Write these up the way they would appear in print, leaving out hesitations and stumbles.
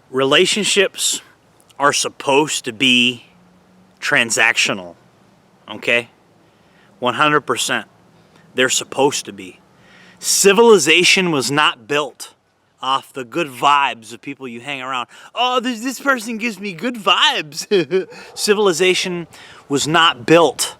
Relationships are supposed to be transactional, okay? 100%. They're supposed to be. Civilization was not built off the good vibes of people you hang around. Oh, this person gives me good vibes. Civilization was not built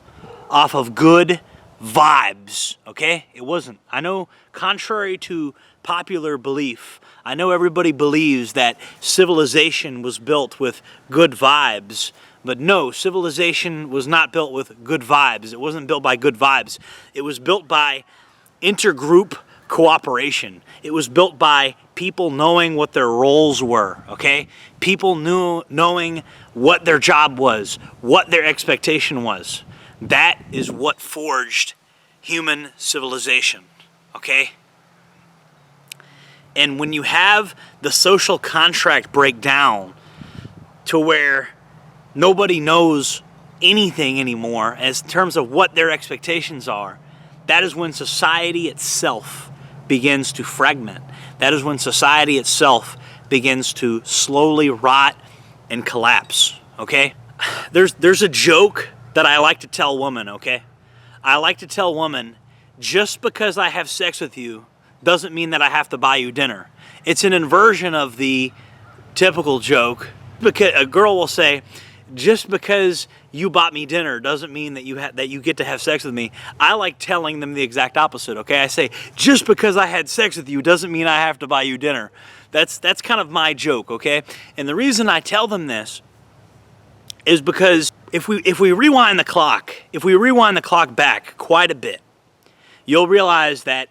off of good vibes, okay? It wasn't. I know, contrary to popular belief, I know everybody believes that civilization was built with good vibes, but no, civilization was not built with good vibes. It wasn't built by good vibes. It was built by intergroup cooperation. It was built by people knowing what their roles were, okay? People knowing what their job was, what their expectation was. That is what forged human civilization, okay? And when you have the social contract break down to where nobody knows anything anymore as in terms of what their expectations are, that is when society itself begins to fragment. That is when society itself begins to slowly rot and collapse, okay? There's a joke that I like to tell women, okay? I like to tell women, just because I have sex with you doesn't mean that I have to buy you dinner. It's an inversion of the typical joke. Because a girl will say, just because you bought me dinner doesn't mean that you get to have sex with me. I like telling them the exact opposite, okay? I say, just because I had sex with you doesn't mean I have to buy you dinner. That's kind of my joke, okay? And the reason I tell them this is because if we rewind the clock back quite a bit, you'll realize that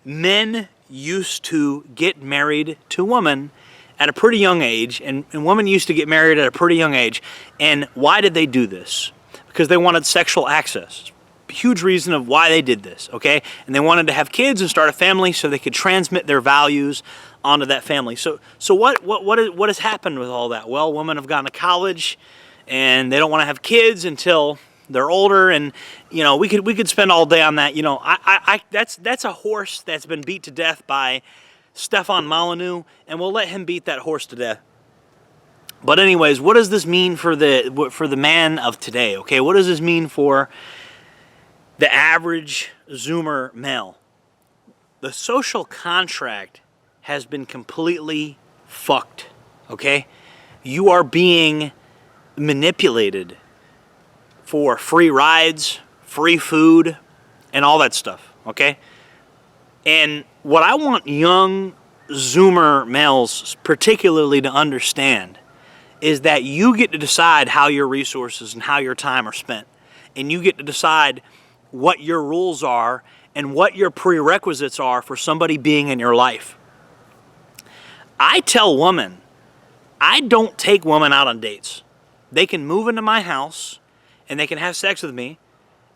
men used to get married to women at a pretty young age, and women used to get married at a pretty young age. And why did they do this? Because they wanted sexual access. Huge reason of why they did this, okay? And they wanted to have kids and start a family so they could transmit their values onto that family. So what has happened with all that? Well, women have gone to college and they don't want to have kids until they're older, and you know, we could spend all day on that. You know, that's a horse that's been beat to death by Stefan Molyneux, and we'll let him beat that horse to death. But anyways, what does this mean for the man of today? Okay, what does this mean for the average Zoomer male? The social contract has been completely fucked. Okay, you are being manipulated for free rides, free food, and all that stuff. Okay. And what I want young Zoomer males particularly to understand is that you get to decide how your resources and how your time are spent. And you get to decide what your rules are and what your prerequisites are for somebody being in your life. I tell women, I don't take women out on dates. They can move into my house and they can have sex with me.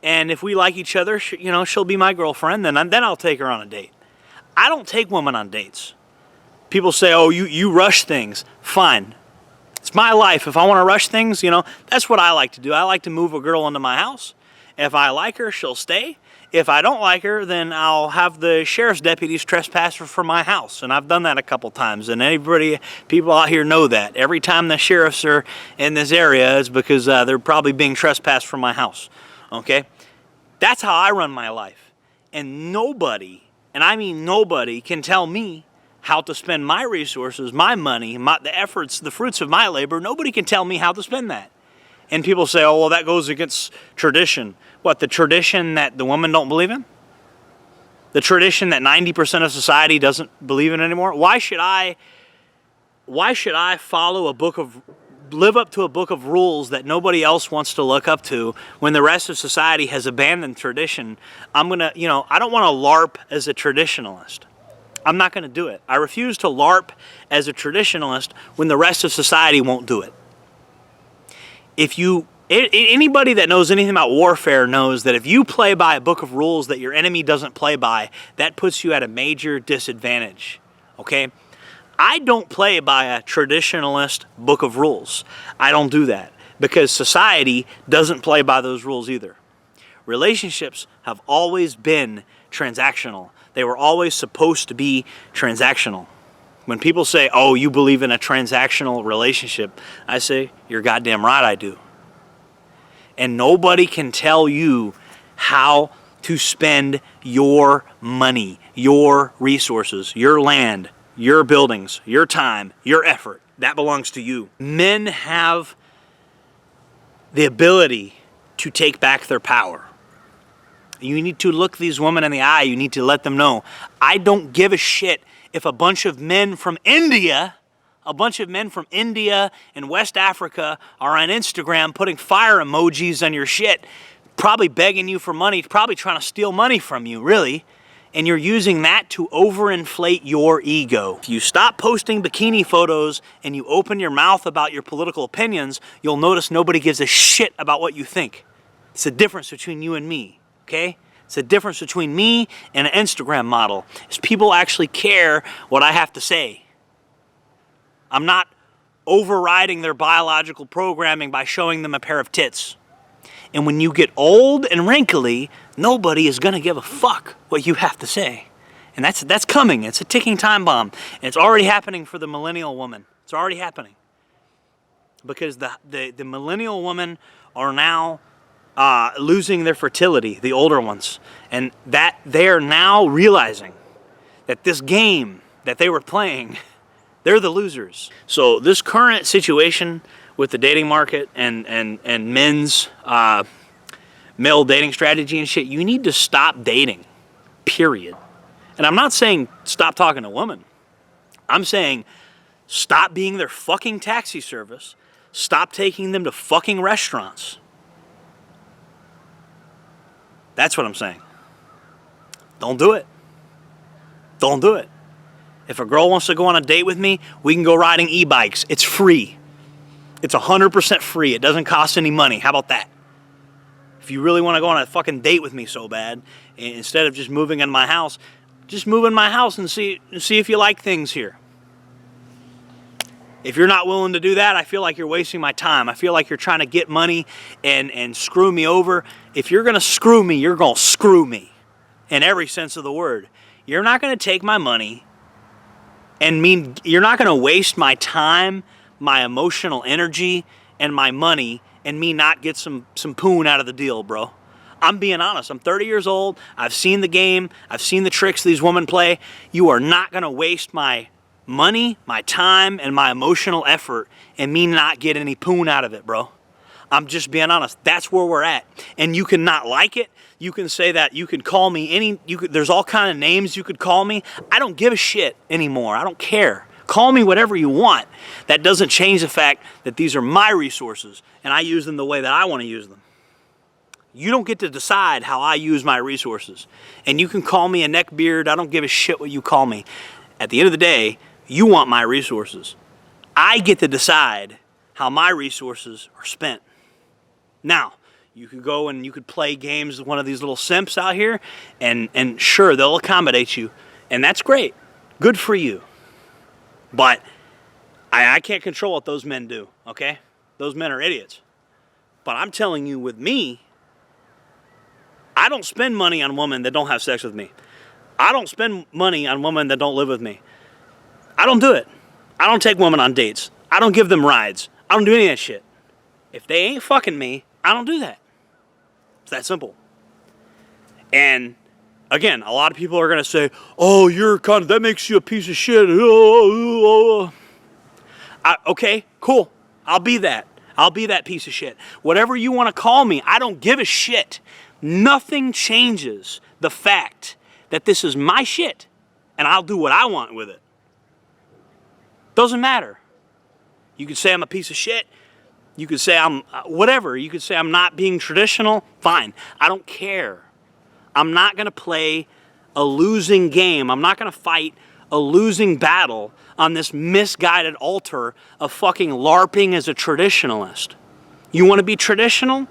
And if we like each other, you know, she'll be my girlfriend, then I'll take her on a date. I don't take women on dates. People say, oh, you rush things. Fine. It's my life. If I want to rush things, you know, that's what I like to do. I like to move a girl into my house. If I like her, she'll stay. If I don't like her, then I'll have the sheriff's deputies trespass her from my house. And I've done that a couple times. And people out here know that. Every time the sheriffs are in this area, it's because they're probably being trespassed from my house. Okay? That's how I run my life. And nobody, and I mean nobody, can tell me how to spend my resources, my money, the efforts, the fruits of my labor. Nobody can tell me how to spend that. And people say, oh, well, that goes against tradition. What, the tradition that the women don't believe in? The tradition that 90% of society doesn't believe in anymore? Why should I live up to a book of rules that nobody else wants to look up to when the rest of society has abandoned tradition? I don't want to LARP as a traditionalist. I'm not going to do it. I refuse to LARP as a traditionalist when the rest of society won't do it. Anybody that knows anything about warfare knows that if you play by a book of rules that your enemy doesn't play by, that puts you at a major disadvantage, okay? I don't play by a traditionalist book of rules. I don't do that because society doesn't play by those rules either. Relationships have always been transactional. They were always supposed to be transactional. When people say, oh, you believe in a transactional relationship, I say, you're goddamn right I do. And nobody can tell you how to spend your money, your resources, your land, your buildings, your time, your effort. That belongs to you. Men have the ability to take back their power. You need to look these women in the eye. You need to let them know, I don't give a shit if a bunch of men from India and West Africa are on Instagram putting fire emojis on your shit, probably begging you for money, probably trying to steal money from you, really. And you're using that to overinflate your ego. If you stop posting bikini photos and you open your mouth about your political opinions, you'll notice nobody gives a shit about what you think. It's the difference between you and me, okay? It's the difference between me and an Instagram model. Is people actually care what I have to say. I'm not overriding their biological programming by showing them a pair of tits. And when you get old and wrinkly, nobody is going to give a fuck what you have to say. And that's coming. It's a ticking time bomb. And it's already happening for the millennial woman. It's already happening. Because the millennial women are now losing their fertility, the older ones. And that they are now realizing that this game that they were playing, they're the losers. So this current situation with the dating market and men's male dating strategy and shit, you need to stop dating, period. And I'm not saying stop talking to women. I'm saying stop being their fucking taxi service. Stop taking them to fucking restaurants. That's what I'm saying. Don't do it. Don't do it. If a girl wants to go on a date with me, we can go riding e-bikes. It's free. It's 100% free. It doesn't cost any money. How about that? If you really want to go on a fucking date with me so bad, instead of just moving in my house, just move in my house and see if you like things here. If you're not willing to do that, I feel like you're wasting my time. I feel like you're trying to get money and screw me over. If you're going to screw me, you're going to screw me in every sense of the word. You're not going to take my money and you're not going to waste my time, my emotional energy, and my money and me not get some poon out of the deal, bro. I'm being honest. I'm 30 years old. I've seen the game. I've seen the tricks these women play. You are not going to waste my money, my time, and my emotional effort and me not get any poon out of it, bro. I'm just being honest. That's where we're at. And you can not like it. You can say that. You can call me there's all kind of names you could call me. I don't give a shit anymore. I don't care. Call me whatever you want. That doesn't change the fact that these are my resources and I use them the way that I want to use them. You don't get to decide how I use my resources. And you can call me a neckbeard. I don't give a shit what you call me. At the end of the day, you want my resources. I get to decide how my resources are spent. Now, you could go and you could play games with one of these little simps out here, and sure, they'll accommodate you. And that's great. Good for you. But I can't control what those men do, okay? Those men are idiots. But I'm telling you, with me, I don't spend money on women that don't have sex with me. I don't spend money on women that don't live with me. I don't do it. I don't take women on dates. I don't give them rides. I don't do any of that shit. If they ain't fucking me, I don't do that. It's that simple. And again, a lot of people are going to say, oh, that makes you a piece of shit. Okay, cool. I'll be that. I'll be that piece of shit. Whatever you want to call me, I don't give a shit. Nothing changes the fact that this is my shit and I'll do what I want with it. Doesn't matter. You could say I'm a piece of shit. You could say I'm whatever. You could say I'm not being traditional. Fine. I don't care. I'm not going to play a losing game. I'm not going to fight a losing battle on this misguided altar of fucking LARPing as a traditionalist. You want to be traditional?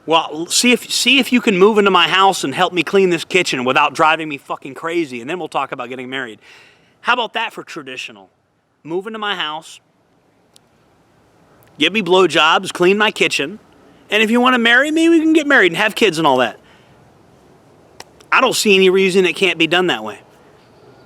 Well, see if you can move into my house and help me clean this kitchen without driving me fucking crazy, and then we'll talk about getting married. How about that for traditional? Move into my house, give me blowjobs, clean my kitchen, and if you want to marry me, we can get married and have kids and all that. I don't see any reason it can't be done that way.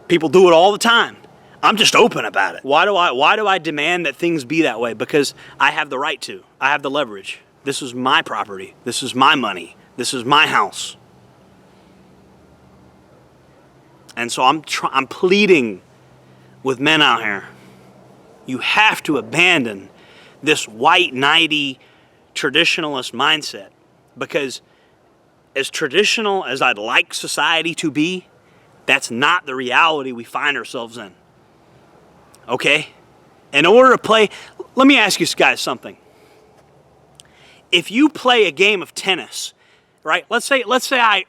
People do it all the time. I'm just open about it. Why do I demand that things be that way? Because I have the right to. I have the leverage. This is my property. This is my money. This is my house. And so I'm pleading with men out here. You have to abandon this white knighty traditionalist mindset, because as traditional as I'd like society to be, that's not the reality we find ourselves in. Okay? In order to play, let me ask you guys something. If you play a game of tennis, right? Let's say I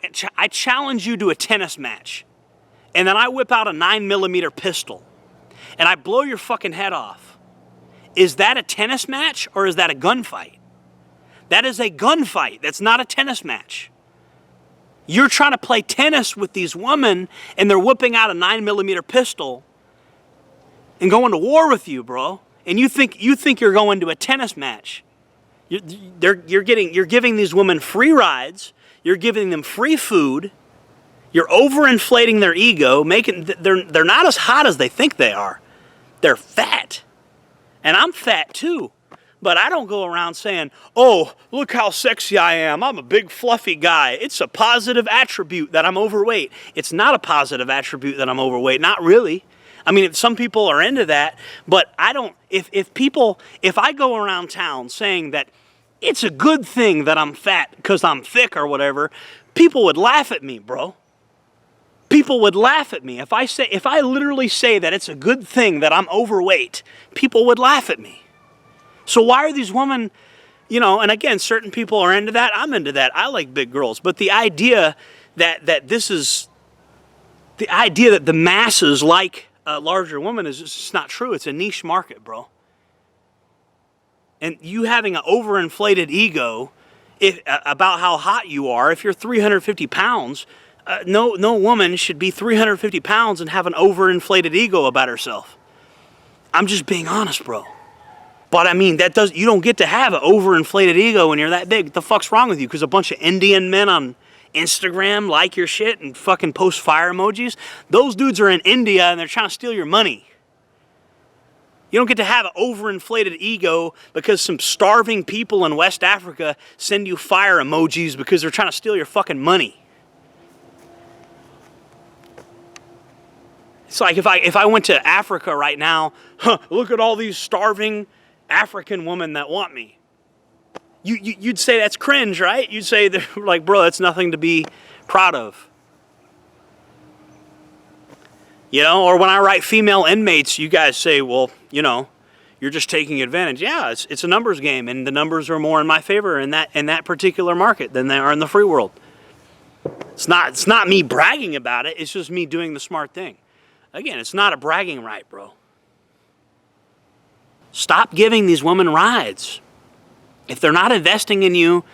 challenge you to a tennis match, and then I whip out a 9mm pistol, and I blow your fucking head off. Is that a tennis match or is that a gunfight? That is a gunfight. That's not a tennis match. You're trying to play tennis with these women, and they're whipping out a 9mm pistol and going to war with you, bro. And you think you're going to a tennis match. You're giving these women free rides. You're giving them free food. You're overinflating their ego, they're not as hot as they think they are. They're fat. And I'm fat too. But I don't go around saying, oh, look how sexy I am. I'm a big fluffy guy. It's a positive attribute that I'm overweight. It's not a positive attribute that I'm overweight. Not really. I mean, some people are into that, but I don't, if I go around town saying that it's a good thing that I'm fat because I'm thick or whatever, people would laugh at me, bro. People would laugh at me. If I literally say that it's a good thing that I'm overweight, people would laugh at me. So why are these women, and again, certain people are into that. I'm into that. I like big girls. But the idea that the masses like a larger woman is just not true. It's a niche market, bro. And you having an overinflated ego about how hot you are, if you're 350 pounds, no woman should be 350 pounds and have an overinflated ego about herself. I'm just being honest, bro. But I mean, you don't get to have an overinflated ego when you're that big. What the fuck's wrong with you? Because a bunch of Indian men on Instagram like your shit and fucking post fire emojis? Those dudes are in India and they're trying to steal your money. You don't get to have an overinflated ego because some starving people in West Africa send you fire emojis because they're trying to steal your fucking money. It's like if I went to Africa right now, look at all these starving African women that want me. You'd say that's cringe, right? You'd say, like, bro, that's nothing to be proud of. Or when I write female inmates, you guys say, well, you're just taking advantage. Yeah, it's a numbers game, and the numbers are more in my favor in that particular market than they are in the free world. It's not me bragging about it. It's just me doing the smart thing. Again, it's not a bragging right, bro. Stop giving these women rides. If they're not investing in you,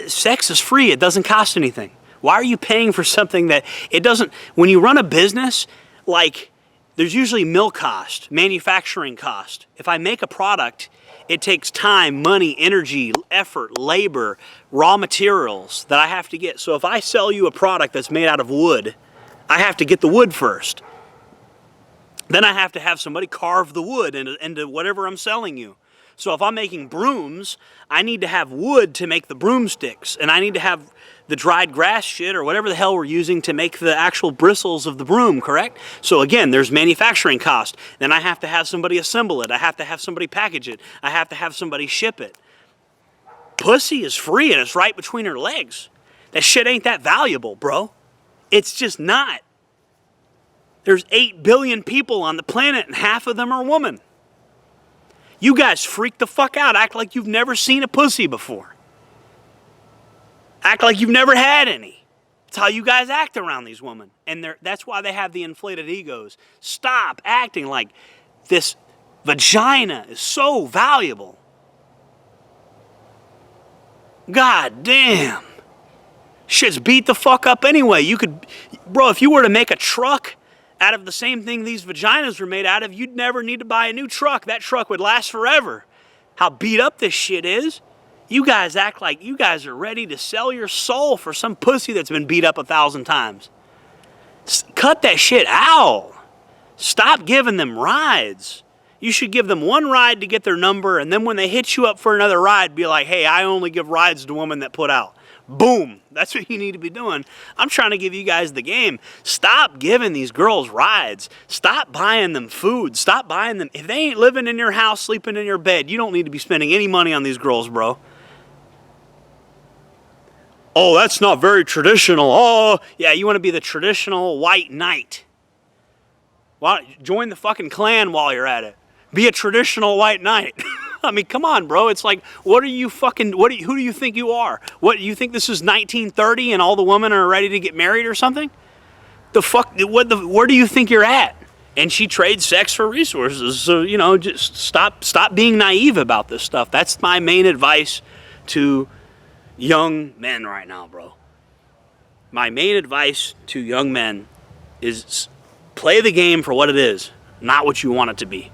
sex is free. It doesn't cost anything. Why are you paying for something that it doesn't? When you run a business, like, there's usually mill cost, manufacturing cost. If I make a product, it takes time, money, energy, effort, labor, raw materials that I have to get. So if I sell you a product that's made out of wood, I have to get the wood first. Then I have to have somebody carve the wood into whatever I'm selling you. So if I'm making brooms, I need to have wood to make the broomsticks, and I need to have the dried grass shit or whatever the hell we're using to make the actual bristles of the broom, correct? So again, there's manufacturing cost. Then I have to have somebody assemble it. I have to have somebody package it. I have to have somebody ship it. Pussy is free and it's right between her legs. That shit ain't that valuable, bro. It's just not. There's 8 billion people on the planet and half of them are women. You guys freak the fuck out. Act like you've never seen a pussy before. Act like you've never had any. That's how you guys act around these women. And that's why they have the inflated egos. Stop acting like this vagina is so valuable. God damn. Shit's beat the fuck up anyway. Bro, if you were to make a truck out of the same thing these vaginas were made out of, you'd never need to buy a new truck. That truck would last forever. How beat up this shit is. You guys act like you guys are ready to sell your soul for some pussy that's been beat up 1,000 times. Cut that shit out. Stop giving them rides. You should give them one ride to get their number, and then when they hit you up for another ride, be like, hey, I only give rides to women that put out. Boom. That's what you need to be doing. I'm trying to give you guys the game. Stop giving these girls rides. Stop buying them food. Stop buying them. If they ain't living in your house, sleeping in your bed, you don't need to be spending any money on these girls, bro. Oh, that's not very traditional. Oh, yeah, you want to be the traditional white knight. Well, join the fucking clan while you're at it. Be a traditional white knight. I mean, come on, bro. It's like, who do you think you are? What, you think this is 1930 and all the women are ready to get married or something? Where do you think you're at? And she trades sex for resources. So, you know, just stop being naive about this stuff. That's my main advice to young men right now, bro. My main advice to young men is play the game for what it is, not what you want it to be.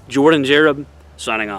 Jordan Jareb, signing off.